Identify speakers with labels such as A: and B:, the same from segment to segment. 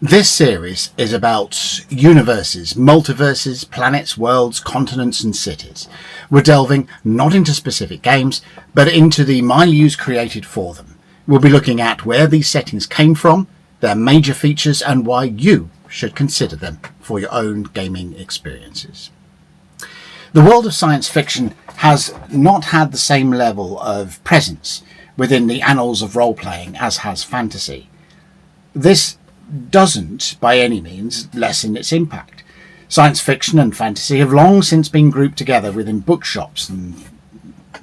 A: This series is about universes, multiverses, planets, worlds, continents and cities. We're delving not into specific games, but into the milieus created for them. We'll be looking at where these settings came from, their major features and why you should consider them for your own gaming experiences. The world of science fiction has not had the same level of presence within the annals of role-playing as has fantasy. This doesn't, by any means, lessen its impact. Science fiction and fantasy have long since been grouped together within bookshops and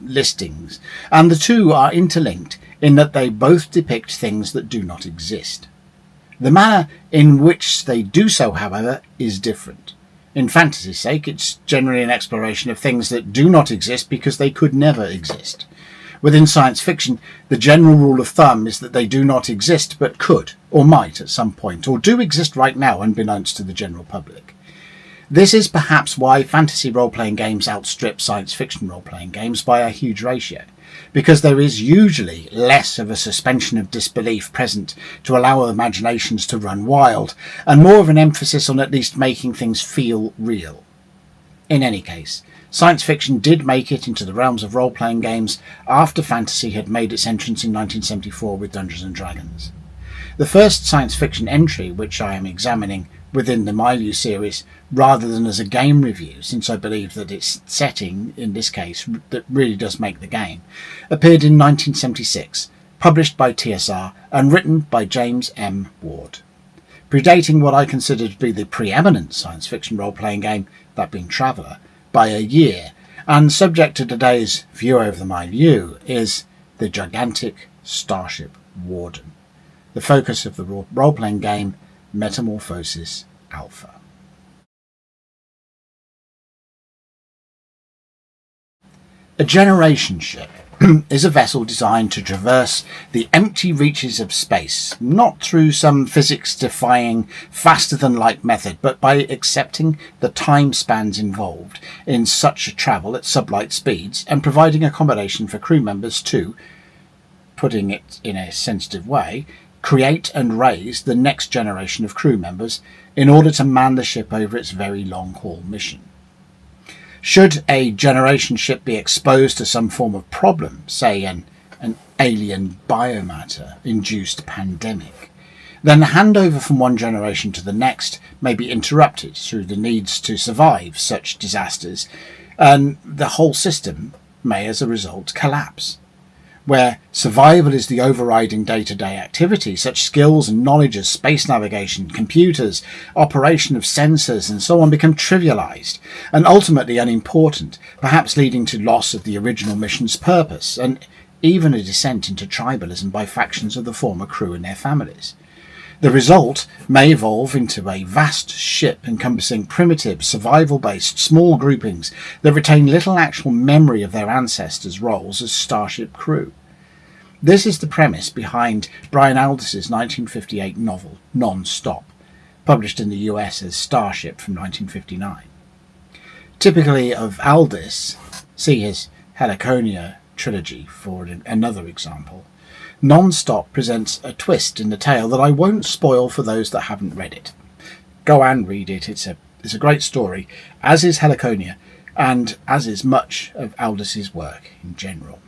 A: listings, and the two are interlinked in that they both depict things that do not exist. The manner in which they do so, however, is different. In fantasy's sake, it's generally an exploration of things that do not exist because they could never exist. Within science fiction, the general rule of thumb is that they do not exist but could, or might at some point, or do exist right now unbeknownst to the general public. This is perhaps why fantasy role-playing games outstrip science fiction role-playing games by a huge ratio, because there is usually less of a suspension of disbelief present to allow our imaginations to run wild, and more of an emphasis on at least making things feel real. In any case, science fiction did make it into the realms of role-playing games after fantasy had made its entrance in 1974 with Dungeons & Dragons. The first science fiction entry which I am examining within the Milieu series, rather than as a game review, since I believe that its setting, in this case, that really does make the game, appeared in 1976, published by TSR and written by James M. Ward. Predating what I consider to be the preeminent science fiction role-playing game, that being Traveller, by a year, and subject to today's view over the Milieu, is the gigantic Starship Warden, the focus of the role-playing game Metamorphosis Alpha. A generation ship is a vessel designed to traverse the empty reaches of space, not through some physics-defying, faster-than-light method, but by accepting the time spans involved in such a travel at sublight speeds and providing accommodation for crew members to, putting it in a sensitive way, create and raise the next generation of crew members in order to man the ship over its very long-haul mission. Should a generation ship be exposed to some form of problem, say an alien biomatter-induced pandemic, then the handover from one generation to the next may be interrupted through the needs to survive such disasters, and the whole system may as a result collapse. Where survival is the overriding day-to-day activity, such skills and knowledge as space navigation, computers, operation of sensors and so on become trivialized and ultimately unimportant, perhaps leading to loss of the original mission's purpose and even a descent into tribalism by factions of the former crew and their families. The result may evolve into a vast ship encompassing primitive, survival-based small groupings that retain little actual memory of their ancestors' roles as starship crew. This is the premise behind Brian Aldiss's 1958 novel NonStop, published in the US as Starship from 1959. Typically of Aldiss, see his Heliconia trilogy for another example, NonStop presents a twist in the tale that I won't spoil for those that haven't read it. Go and read it, it's a great story, as is Heliconia, and as is much of Aldiss's work in general.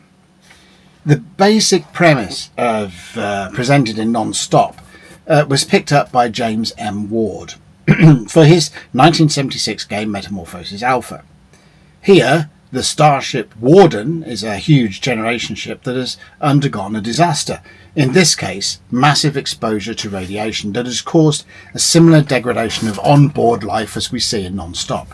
A: The basic premise presented in NonStop was picked up by James M. Ward for his 1976 game Metamorphosis Alpha. Here, the Starship Warden is a huge generation ship that has undergone a disaster, in this case massive exposure to radiation that has caused a similar degradation of on-board life as we see in NonStop.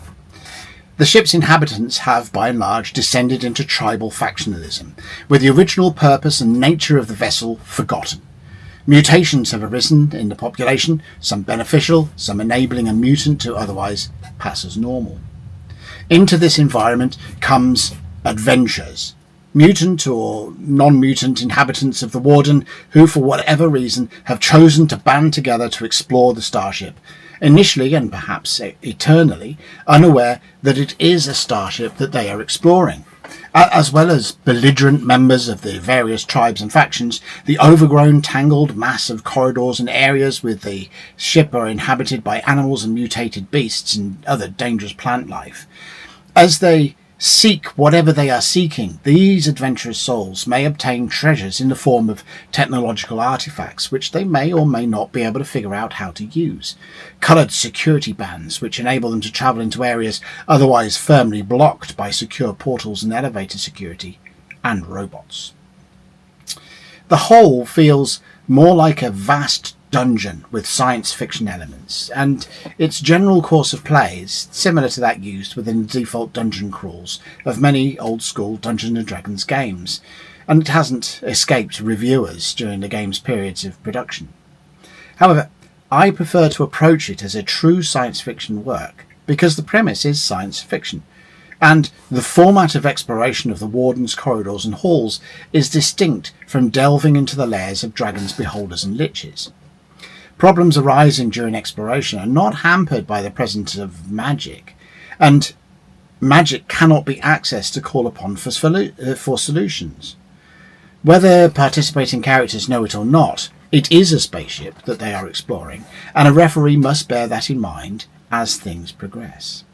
A: The ship's inhabitants have, by and large, descended into tribal factionalism, with the original purpose and nature of the vessel forgotten. Mutations have arisen in the population, some beneficial, some enabling a mutant to otherwise pass as normal. Into this environment comes adventurers, mutant or non-mutant inhabitants of the Warden who, for whatever reason, have chosen to band together to explore the starship, initially and perhaps eternally unaware that it is a starship that they are exploring. As well as belligerent members of the various tribes and factions, the overgrown, tangled mass of corridors and areas with the ship are inhabited by animals and mutated beasts and other dangerous plant life. As they seek whatever they are seeking, these adventurous souls may obtain treasures in the form of technological artifacts which they may or may not be able to figure out how to use, coloured security bands which enable them to travel into areas otherwise firmly blocked by secure portals and elevator security, and robots. The whole feels more like a vast dungeon with science fiction elements, and its general course of play is similar to that used within the default dungeon crawls of many old school Dungeons & Dragons games, and it hasn't escaped reviewers during the game's periods of production. However, I prefer to approach it as a true science fiction work because the premise is science fiction, and the format of exploration of the Warden's corridors and halls is distinct from delving into the lairs of dragons, beholders and liches. Problems arising during exploration are not hampered by the presence of magic, and magic cannot be accessed to call upon for solutions. Whether participating characters know it or not, it is a spaceship that they are exploring, and a referee must bear that in mind as things progress.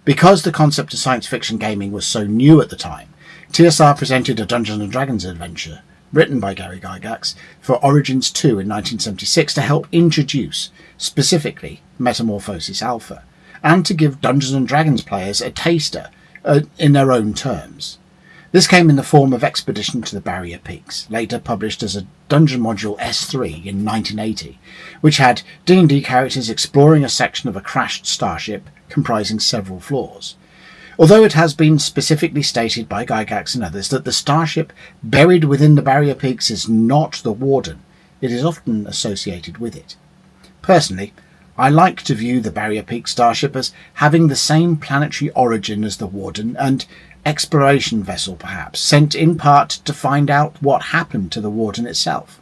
A: Because the concept of science fiction gaming was so new at the time, TSR presented a Dungeons & Dragons adventure written by Gary Gygax for Origins 2 in 1976 to help introduce, specifically, Metamorphosis Alpha, and to give Dungeons & Dragons players a taster in their own terms. This came in the form of Expedition to the Barrier Peaks, later published as a dungeon module S3 in 1980, which had D&D characters exploring a section of a crashed starship comprising several floors. Although it has been specifically stated by Gygax and others that the starship buried within the Barrier Peaks is not the Warden, it is often associated with it. Personally, I like to view the Barrier Peak starship as having the same planetary origin as the Warden, and exploration vessel perhaps, sent in part to find out what happened to the Warden itself.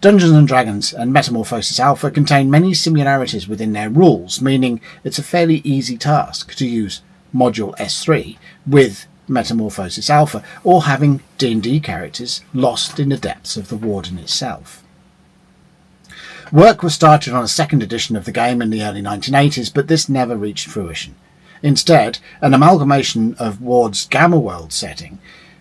A: Dungeons & Dragons and Metamorphosis Alpha contain many similarities within their rules, meaning it's a fairly easy task to use Module S3 with Metamorphosis Alpha, or having D&D characters lost in the depths of the Warden itself. Work was started on a second edition of the game in the early 1980s, but this never reached fruition. Instead, an amalgamation of Ward's Gamma World setting,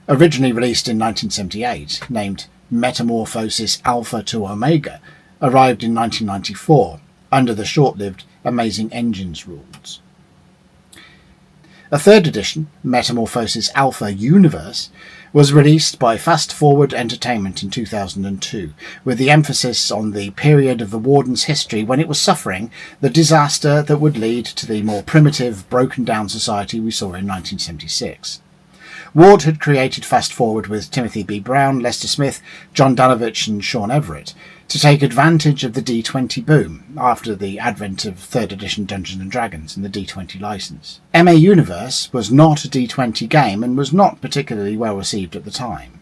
A: originally released in 1978, named Metamorphosis Alpha to Omega, arrived in 1994 under the short-lived Amazing Engines rules. A third edition, Metamorphosis Alpha Universe, was released by Fast Forward Entertainment in 2002, with the emphasis on the period of the Warden's history when it was suffering the disaster that would lead to the more primitive, broken-down society we saw in 1976. Ward had created Fast Forward with Timothy B. Brown, Lester Smith, John Danovich and Sean Everett to take advantage of the D20 boom after the advent of 3rd edition Dungeons & Dragons and the D20 license. MA Universe was not a D20 game and was not particularly well received at the time.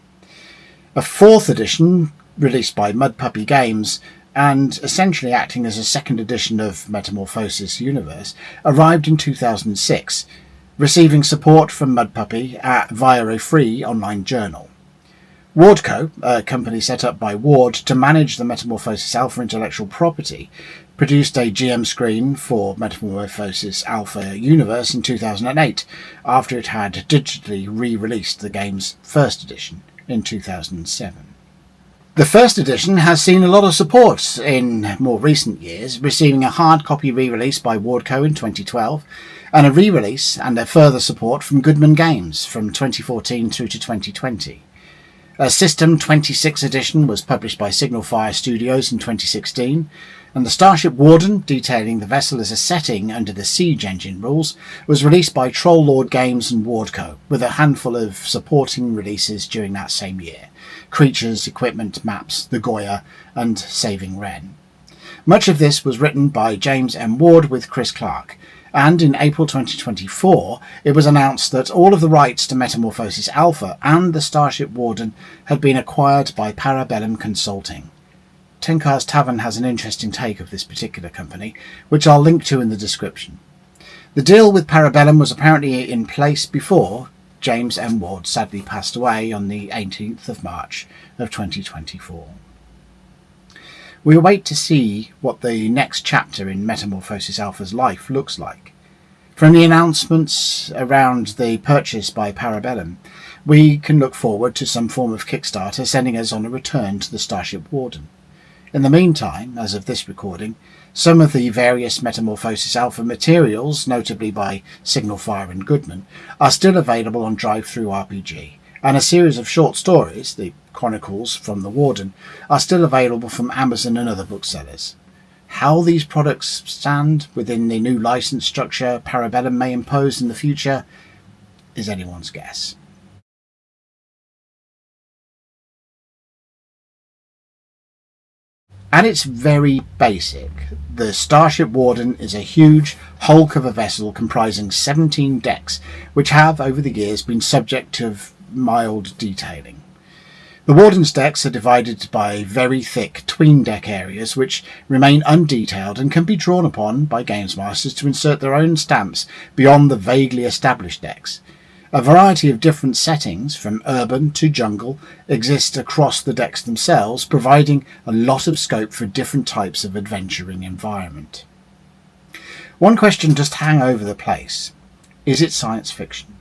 A: A 4th edition, released by Mud Puppy Games and essentially acting as a 2nd edition of Metamorphosis Universe, arrived in 2006, receiving support from Mud Puppy via a free online journal. Wardco, a company set up by Ward to manage the Metamorphosis Alpha intellectual property, produced a GM screen for Metamorphosis Alpha Universe in 2008, after it had digitally re-released the game's 1st edition in 2007. The 1st edition has seen a lot of support in more recent years, receiving a hard copy re-release by Wardco in 2012, and a re-release and a further support from Goodman Games from 2014 through to 2020. A System 26 edition was published by Signal Fire Studios in 2016, and the Starship Warden, detailing the vessel as a setting under the Siege Engine rules, was released by Troll Lord Games and Wardco, with a handful of supporting releases during that same year: Creatures, Equipment, Maps, The Goya, and Saving Wren. Much of this was written by James M. Ward with Chris Clark, and in April 2024 it was announced that all of the rights to Metamorphosis Alpha and the Starship Warden had been acquired by Parabellum Consulting. Tenkar's Tavern has an interesting take of this particular company, which I'll link to in the description. The deal with Parabellum was apparently in place before James M. Ward sadly passed away on the 18th of March of 2024. We await to see what the next chapter in Metamorphosis Alpha's life looks like. From the announcements around the purchase by Parabellum, we can look forward to some form of Kickstarter sending us on a return to the Starship Warden. In the meantime, as of this recording, some of the various Metamorphosis Alpha materials, notably by Signalfire and Goodman, are still available on Drive-Thru-RPG, and a series of short stories, the Chronicles from the Warden, are still available from Amazon and other booksellers. How these products stand within the new license structure Parabellum may impose in the future is anyone's guess. At its very basic, the Starship Warden is a huge hulk of a vessel comprising 17 decks, which have, over the years, been subject of mild detailing. The Warden's decks are divided by very thick tween-deck areas which remain undetailed and can be drawn upon by games masters to insert their own stamps beyond the vaguely established decks. A variety of different settings, from urban to jungle, exist across the decks themselves, providing a lot of scope for different types of adventuring environment. One question does hang over the place. Is it science fiction?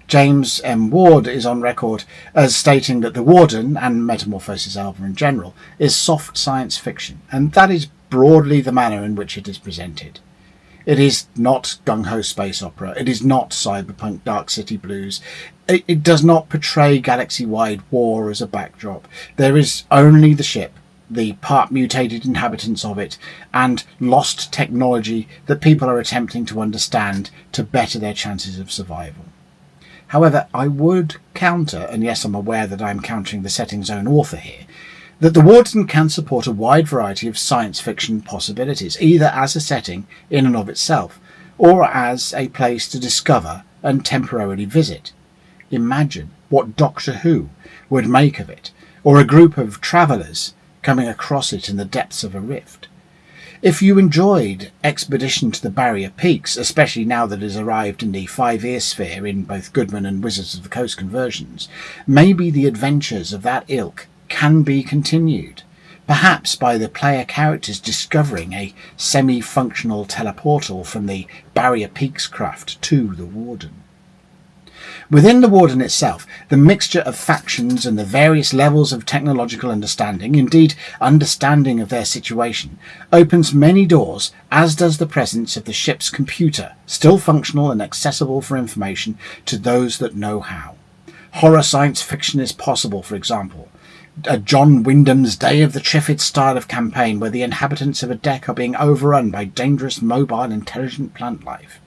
A: James M. Ward is on record as stating that the Warden, and Metamorphosis Alpha in general, is soft science fiction, and that is broadly the manner in which it is presented. It is not gung-ho space opera. It is not cyberpunk Dark City Blues. It does not portray galaxy-wide war as a backdrop. There is only the ship, the part-mutated inhabitants of it, and lost technology that people are attempting to understand to better their chances of survival. However, I would counter, and yes, I'm aware that I'm countering the setting's own author here, that the Warden can support a wide variety of science fiction possibilities, either as a setting in and of itself, or as a place to discover and temporarily visit. Imagine what Doctor Who would make of it, or a group of travellers coming across it in the depths of a rift. If you enjoyed Expedition to the Barrier Peaks, especially now that it has arrived in the 5-year sphere in both Goodman and Wizards of the Coast conversions, maybe the adventures of that ilk can be continued, perhaps by the player characters discovering a semi-functional teleportal from the Barrier Peaks craft to the Warden. Within the Warden itself, the mixture of factions and the various levels of technological understanding, indeed understanding of their situation, opens many doors, as does the presence of the ship's computer, still functional and accessible for information to those that know how. Horror science fiction is possible, for example. A John Wyndham's Day of the Trifid style of campaign where the inhabitants of a deck are being overrun by dangerous, mobile, intelligent plant life.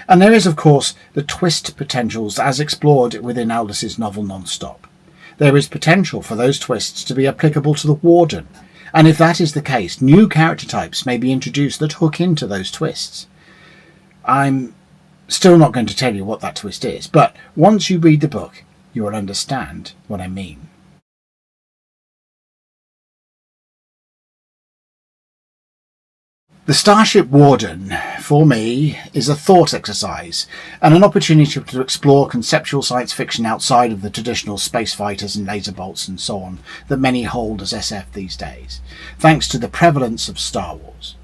A: And there is, of course, the twist potentials as explored within Aldous' novel NonStop. There is potential for those twists to be applicable to the Warden, and if that is the case, new character types may be introduced that hook into those twists. I'm still not going to tell you what that twist is, but once you read the book, you will understand what I mean. The Starship Warden, for me, is a thought exercise and an opportunity to explore conceptual science fiction outside of the traditional space fighters and laser bolts and so on that many hold as SF these days, thanks to the prevalence of Star Wars.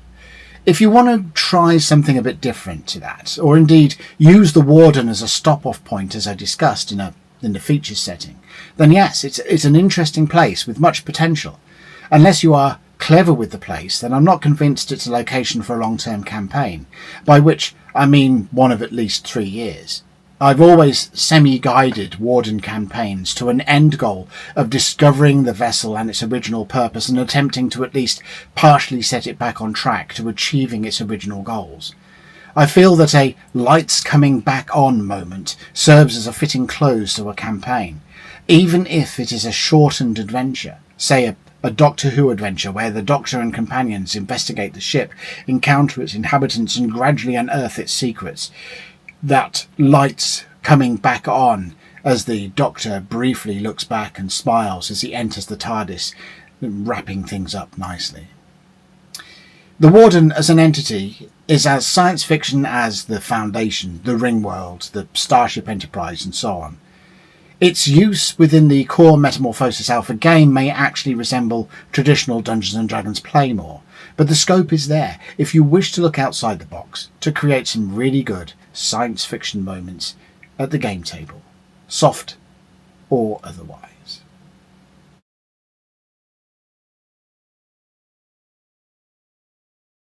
A: If you want to try something a bit different to that, or indeed use the Warden as a stop-off point as I discussed in the features setting, then yes, it's an interesting place with much potential. Unless you are clever with the place, then I'm not convinced it's a location for a long-term campaign, by which I mean one of at least 3 years. I've always semi-guided Warden campaigns to an end goal of discovering the vessel and its original purpose and attempting to at least partially set it back on track to achieving its original goals. I feel that a lights coming back on moment serves as a fitting close to a campaign, even if it is a shortened adventure, say a Doctor Who adventure where the Doctor and companions investigate the ship, encounter its inhabitants and gradually unearth its secrets. That lights coming back on as the Doctor briefly looks back and smiles as he enters the TARDIS, wrapping things up nicely. The Warden as an entity is as science fiction as the Foundation, the Ringworld, the Starship Enterprise, and so on. Its use within the core Metamorphosis Alpha game may actually resemble traditional Dungeons & Dragons play more, but the scope is there if you wish to look outside the box to create some really good science fiction moments at the game table, soft or otherwise.